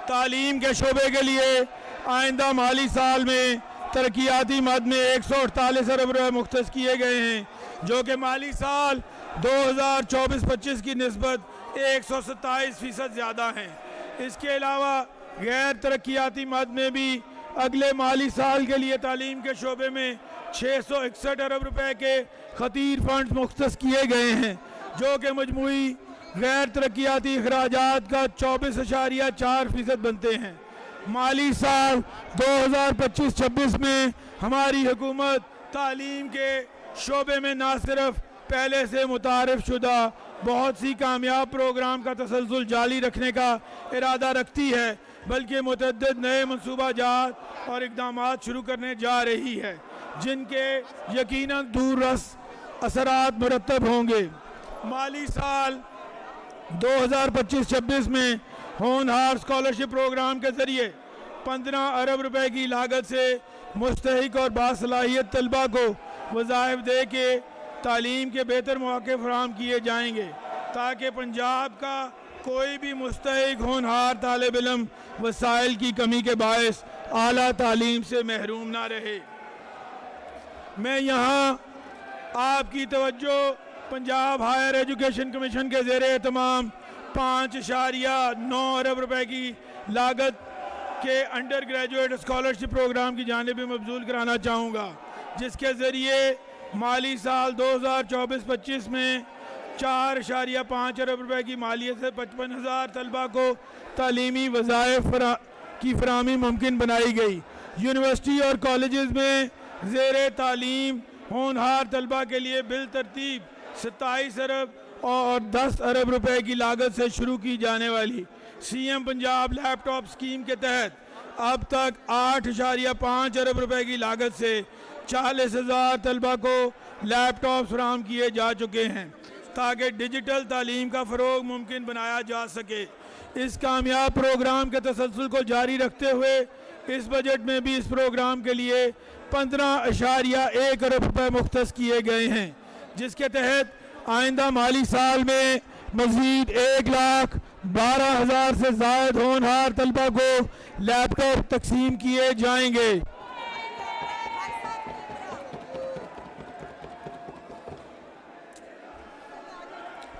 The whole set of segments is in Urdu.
تعلیم کے شعبے کے لیے آئندہ مالی سال میں ترقیاتی مد میں 148 ارب روپے مختص کیے گئے ہیں، جو کہ مالی سال 2024-25 کی نسبت 127% زیادہ ہیں۔ اس کے علاوہ غیر ترقیاتی مد میں بھی اگلے مالی سال کے لیے تعلیم کے شعبے میں 661 ارب روپے کے خطیر فنڈز مختص کیے گئے ہیں، جو کہ مجموعی غیر ترقیاتی اخراجات کا 24.4% بنتے ہیں۔ مالی سال 2025-26 میں ہماری حکومت تعلیم کے شعبے میں نہ صرف پہلے سے متعارف شدہ بہت سی کامیاب پروگرام کا تسلسل جاری رکھنے کا ارادہ رکھتی ہے، بلکہ متعدد نئے منصوبہ جات اور اقدامات شروع کرنے جا رہی ہے، جن کے یقیناً دور رس اثرات مرتب ہوں گے۔ مالی سال 2025-26 میں ہونہار اسکالرشپ پروگرام کے ذریعے 15 ارب روپے کی لاگت سے مستحق اور باصلاحیت طلبہ کو وظائف دے کے تعلیم کے بہتر مواقع فراہم کیے جائیں گے، تاکہ پنجاب کا کوئی بھی مستحق ہونہار طالب علم وسائل کی کمی کے باعث اعلیٰ تعلیم سے محروم نہ رہے۔ میں یہاں آپ کی توجہ پنجاب ہائر ایجوکیشن کمیشن کے زیر اہتمام 5.9 ارب روپے کی لاگت کے انڈر گریجویٹ اسکالرشپ پروگرام کی جانب مبذول کرانا چاہوں گا، جس کے ذریعے مالی سال 2024-25 میں 4.5 ارب روپے کی مالیت سے 55,000 طلبہ کو تعلیمی وظائف کی فراہمی ممکن بنائی گئی۔ یونیورسٹی اور کالجز میں زیر تعلیم ہونہار طلبہ کے لیے بالترتیب 27 ارب اور 10 ارب روپے کی لاگت سے شروع کی جانے والی سی ایم پنجاب لیپ ٹاپ اسکیم کے تحت اب تک 8.5 ارب روپے کی لاگت سے 40,000 طلبہ کو لیپ ٹاپ فراہم کیے جا چکے ہیں، تاکہ ڈیجیٹل تعلیم کا فروغ ممکن بنایا جا سکے۔ اس کامیاب پروگرام کے تسلسل کو جاری رکھتے ہوئے اس بجٹ میں بھی اس پروگرام کے لیے 15.1 ارب روپے مختص کیے گئے ہیں، جس کے تحت آئندہ مالی سال میں مزید 1,12,000 سے زائد ہونہار طلبہ کو لیپ ٹاپ تقسیم کیے جائیں گے۔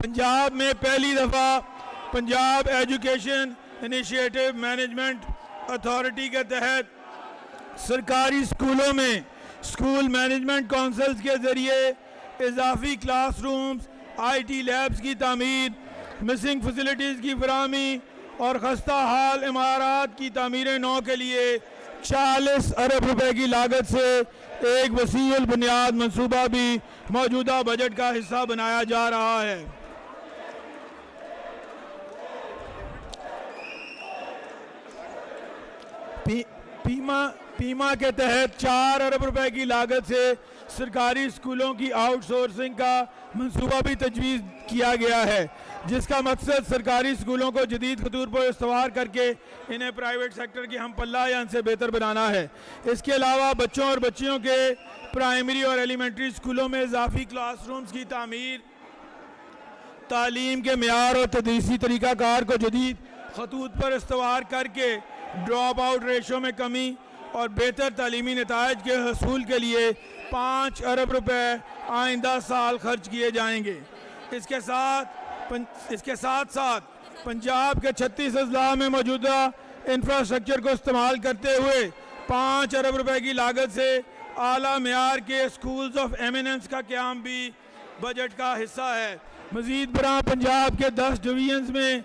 پنجاب میں پہلی دفعہ Punjab education initiative management authority کے تحت سرکاری اسکولوں میں اسکول مینجمنٹ کونسلز کے ذریعے اضافی class rooms, I T labs کی تعمیر، مسنگ فیسلٹیز کی فراہمی اور خستہ حال عمارات کی تعمیر نو کے لیے 40 ارب روپے کی لاگت سے ایک وسیع البنیاد منصوبہ بھی موجودہ بجٹ کا حصہ بنایا جا رہا ہے۔ پیما کے تحت 4 ارب روپے کی لاگت سے سرکاری اسکولوں کی آؤٹ سورسنگ کا منصوبہ بھی تجویز کیا گیا ہے، جس کا مقصد سرکاری اسکولوں کو جدید خطور پر استوار کر کے انہیں پرائیویٹ سیکٹر کی ہم پلہ یا ان سے بہتر بنانا ہے۔ اس کے علاوہ بچوں اور بچیوں کے پرائمری اور ایلیمنٹری اسکولوں میں اضافی کلاس رومز کی تعمیر، تعلیم کے معیار اور تدریسی طریقہ کار کو جدید خطوط پر استوار کر کے ڈراپ آؤٹ ریشو میں کمی اور بہتر تعلیمی نتائج کے حصول کے لیے 5 ارب روپے آئندہ سال خرچ کیے جائیں گے۔ اس کے ساتھ ساتھ پنجاب کے 36 اضلاع میں موجودہ انفراسٹرکچر کو استعمال کرتے ہوئے 5 ارب روپے کی لاگت سے اعلیٰ معیار کے اسکولز آف ایمیننس کا قیام بھی بجٹ کا حصہ ہے۔ مزید برآں پنجاب کے 10 ڈویژنز میں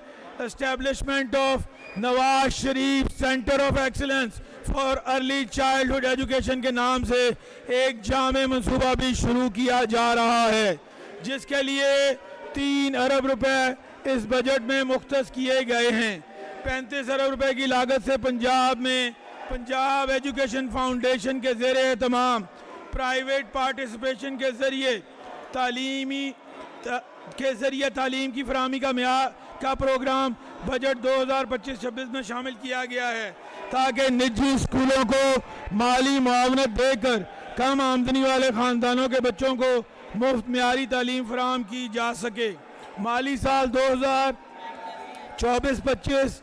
establishment of Nawaz Sharif centre of excellence for early childhood education کے نام سے ایک جامع منصوبہ بھی شروع کیا جا رہا ہے، جس کے لیے 3 ارب روپے اس بجٹ میں مختص کیے گئے ہیں۔ 35 ارب روپے کی لاگت سے پنجاب میں پنجاب ایجوکیشن فاؤنڈیشن کے زیر اہتمام پرائیویٹ پارٹیسپیشن کے ذریعے تعلیم کی فراہمی کا پروگرام بجٹ 2025-26 میں شامل کیا گیا ہے، تاکہ نجی اسکولوں کو مالی معاونت دے کر کم آمدنی والے خاندانوں کے بچوں کو مفت معیاری تعلیم فراہم کی جا سکے۔ مالی سال 2024-25